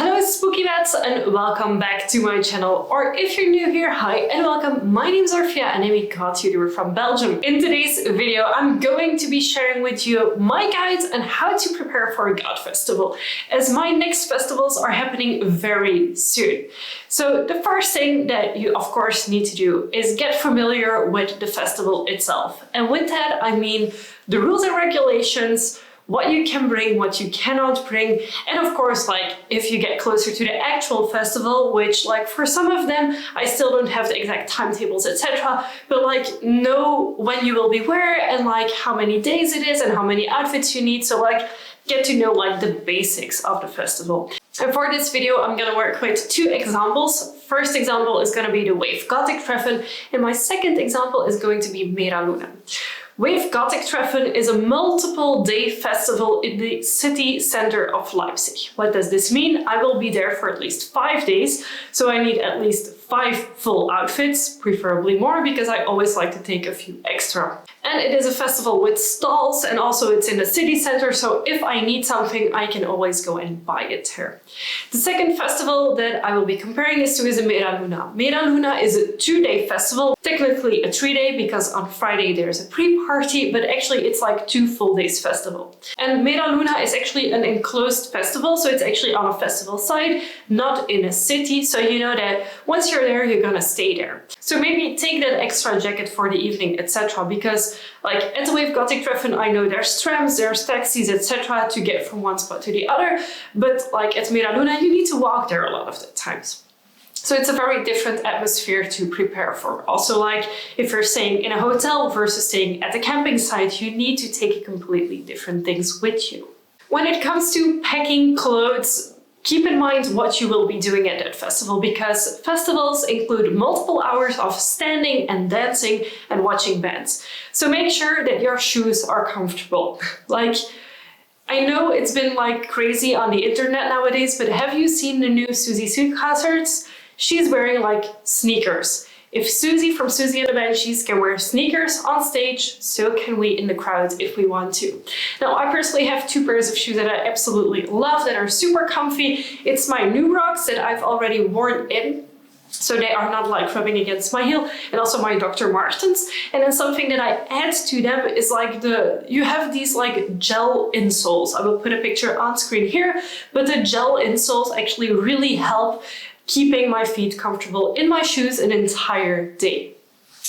Hello spooky bats and welcome back to my channel, or if you're new here, hi and welcome. My name is Orphea and I'm a Goth YouTuber from Belgium. In today's video I'm going to be sharing with you my guides on how to prepare for a Goth festival, as my next festivals are happening very soon. So the first thing that you of course need to do is get familiar with the festival itself, and with that I mean the rules and regulations, what you can bring, what you cannot bring, and of course, like, if you get closer to the actual festival, which, like, for some of them, I still don't have the exact timetables, etc., but, like, know when you will be where, and, like, how many days it is, and how many outfits you need, so, like, get to know, like, the basics of the festival. And for this video, I'm gonna work with two examples. First example is gonna be the Wave Gothic Treffen, and my second example is going to be Mera Luna. Wave Gothic Treffen is a multiple day festival in the city center of Leipzig. What does this mean? I will be there for at least 5 days, so I need at least 5 full outfits, preferably more, because I always like to take a few extra. And it is a festival with stalls, and also it's in the city center, so if I need something, I can always go and buy it there. The second festival that I will be comparing this to is Mera Luna. Mera Luna is a 2-day festival, technically a 3-day, because on Friday there's a pre-party, but actually it's like 2 full days festival. And Mera Luna is actually an enclosed festival, so it's actually on a festival site, not in a city, so you know that once you're there, you're gonna stay there. So maybe take that extra jacket for the evening, etc., because like at the Wave Gothic Treffen, I know there's trams, there's taxis, etc. to get from one spot to the other, but like at Mera Luna, you need to walk there a lot of the times. So it's a very different atmosphere to prepare for. Also, like, if you're staying in a hotel versus staying at a camping site, you need to take completely different things with you. When it comes to packing clothes, keep in mind what you will be doing at that festival, because festivals include multiple hours of standing and dancing and watching bands. So make sure that your shoes are comfortable. Like, I know it's been like crazy on the internet nowadays, but have you seen the new Susie Sue concerts? She's wearing like sneakers. If Susie from Susie and the Banshees can wear sneakers on stage, so can we in the crowd if we want to. Now, I personally have 2 pairs of shoes that I absolutely love, that are super comfy. It's my New Rocks that I've already worn in, so they are not like rubbing against my heel, and also my Dr. Martens. And then something that I add to them is like you have these like gel insoles. I will put a picture on screen here, but the gel insoles actually really help keeping my feet comfortable in my shoes an entire day.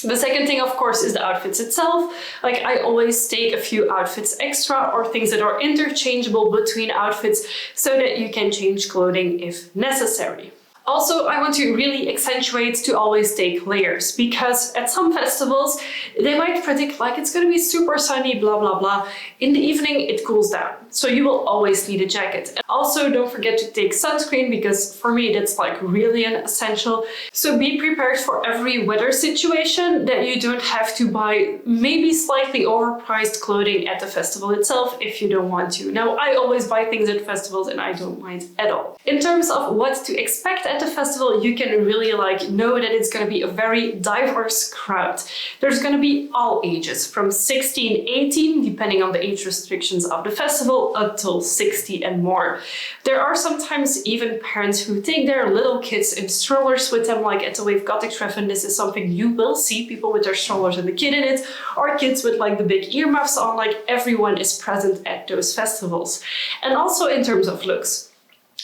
The second thing, of course, is the outfits itself. Like, I always take a few outfits extra, or things that are interchangeable between outfits, so that you can change clothing if necessary. Also, I want to really accentuate to always take layers, because at some festivals, they might predict like it's going to be super sunny, blah, blah, blah. In the evening, it cools down. So you will always need a jacket. And also, don't forget to take sunscreen, because for me, that's like really an essential. So be prepared for every weather situation, that you don't have to buy maybe slightly overpriced clothing at the festival itself if you don't want to. Now, I always buy things at festivals and I don't mind at all. In terms of what to expect at the festival, you can really like know that it's going to be a very diverse crowd. There's going to be all ages, from 16, 18, depending on the age restrictions of the festival, up till 60 and more. There are sometimes even parents who take their little kids in strollers with them, like at the Wave Gothic Treffen. This is something you will see, people with their strollers and the kid in it, or kids with like the big earmuffs on. Like, everyone is present at those festivals. And also in terms of looks,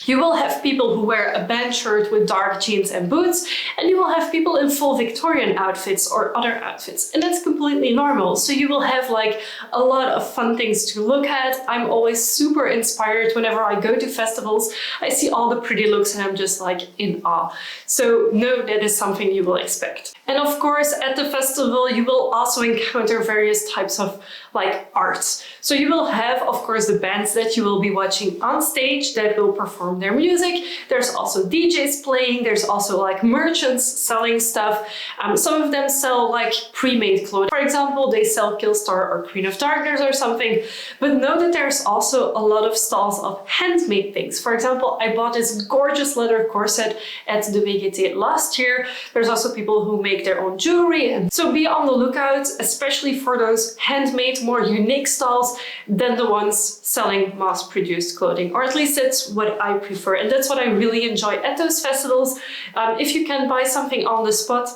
you will have people who wear a band shirt with dark jeans and boots, and you will have people in full Victorian outfits or other outfits, and that's completely normal. So you will have like a lot of fun things to look at. I'm always super inspired whenever I go to festivals. I see all the pretty looks and I'm just like in awe. So no, that is something you will expect. And of course, at the festival, you will also encounter various types of like arts. So you will have, of course, the bands that you will be watching on stage that will perform their music. There's also DJs playing. There's also like merchants selling stuff. Some of them sell like pre-made clothes. For example, they sell Killstar or Queen of Darkness or something. But know that there's also a lot of stalls of handmade things. For example, I bought this gorgeous leather corset at the VGT last year. There's also people who make their own jewelry. And so be on the lookout, especially for those handmade, more unique stalls, than the ones selling mass-produced clothing, or at least that's what I prefer, and that's what I really enjoy at those festivals. If you can buy something on the spot,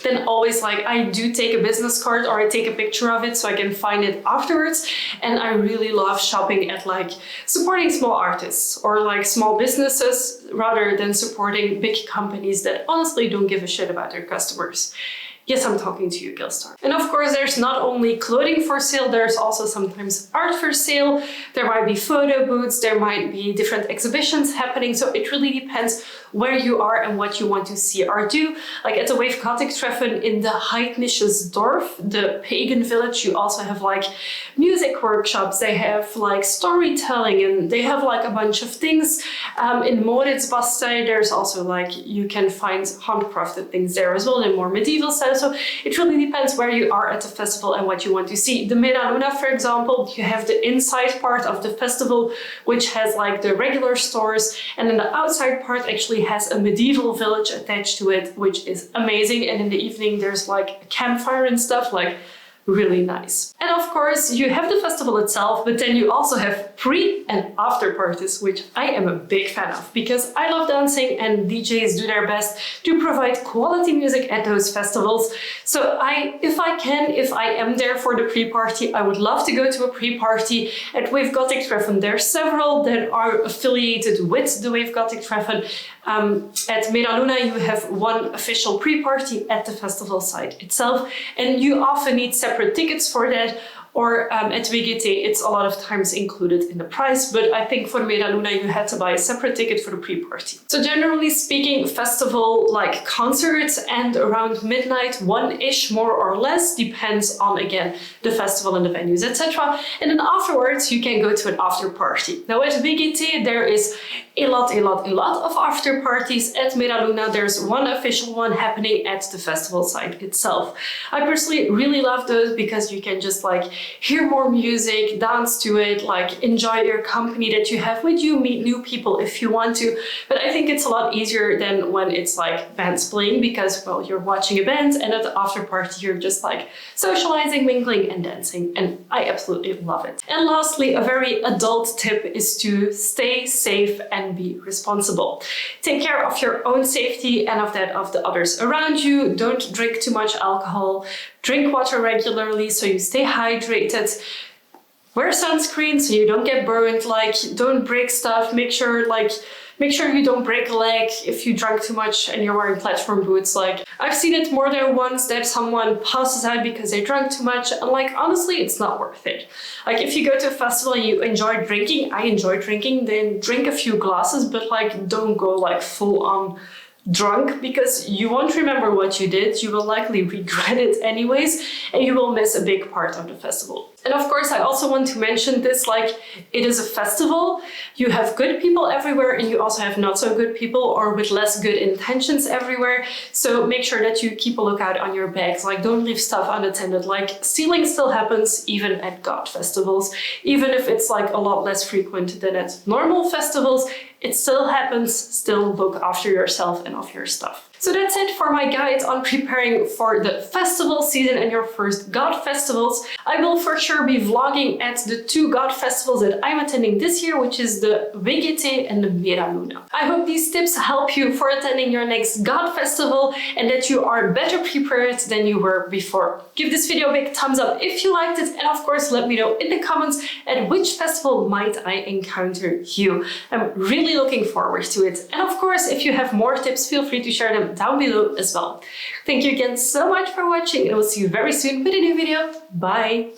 then always like I do take a business card or I take a picture of it so I can find it afterwards. And I really love shopping at like supporting small artists or like small businesses rather than supporting big companies that honestly don't give a shit about their customers. Yes, I'm talking to you, Gilstar. And of course, there's not only clothing for sale, there's also sometimes art for sale. There might be photo booths, there might be different exhibitions happening. So it really depends where you are and what you want to see or do. Like at the Wave Gothic Treffen in the Heidnisches Dorf, the pagan village, you also have like music workshops, they have like storytelling, and they have like a bunch of things. In Moritzbastei, there's also like, you can find handcrafted things there as well in more medieval style. So it really depends where you are at the festival and what you want to see. The Mera Luna, for example, you have the inside part of the festival, which has like the regular stores, and then the outside part actually has a medieval village attached to it, which is amazing. And in the evening, there's like a campfire and stuff, like really nice. And of course, you have the festival itself, but then you also have pre and after parties, which I am a big fan of because I love dancing and DJs do their best to provide quality music at those festivals. So if I am there for the pre-party, I would love to go to a pre-party at Wave Gothic Treffen. There are several that are affiliated with the Wave Gothic Treffen. At Mera Luna, you have one official pre-party at the festival site itself, and you often need separate tickets for that. Or at VGT, it's a lot of times included in the price, but I think for Mera Luna, you had to buy a separate ticket for the pre-party. So generally speaking, festival like concerts end around midnight, 1-ish, more or less, depends on, again, the festival and the venues, etc. And then afterwards, you can go to an after party. Now at VGT, there is a lot of after parties. At Mera Luna, there's one official one happening at the festival site itself. I personally really love those because you can just like hear more music, dance to it, like enjoy your company that you have with you, meet new people if you want to. But I think it's a lot easier than when it's like bands playing because, well, you're watching a band and at the after party, you're just like socializing, mingling and dancing. And I absolutely love it. And lastly, a very adult tip is to stay safe and be responsible. Take care of your own safety and of that of the others around you. Don't drink too much alcohol. Drink water regularly so you stay hydrated. Wear sunscreen so you don't get burned. Like, don't break stuff. Make sure you don't break a leg if you drank too much and you're wearing platform boots. Like, I've seen it more than once that someone passes out because they drank too much, and like, honestly, it's not worth it. Like, if you go to a festival and you enjoy drinking, I enjoy drinking, then drink a few glasses, but like, don't go like full on drunk because you won't remember what you did. You will likely regret it anyways, and you will miss a big part of the festival. And of course, I also want to mention this, like, it is a festival. You have good people everywhere, and you also have not so good people or with less good intentions everywhere. So make sure that you keep a lookout on your bags. Like, don't leave stuff unattended. Like, stealing still happens even at Goth festivals. Even if it's like a lot less frequent than at normal festivals, it still happens. Still look after yourself and of your stuff. So that's it for my guide on preparing for the festival season and your first Goth festivals. I will for sure be vlogging at the 2 Goth festivals that I'm attending this year, which is the VGT and the Mera Luna. I hope these tips help you for attending your next Goth festival and that you are better prepared than you were before. Give this video a big thumbs up if you liked it, and of course let me know in the comments at which festival might I encounter you. I'm really looking forward to it. And of course, if you have more tips, feel free to share them down below as well. Thank you again so much for watching, and I will see you very soon with a new video. Bye!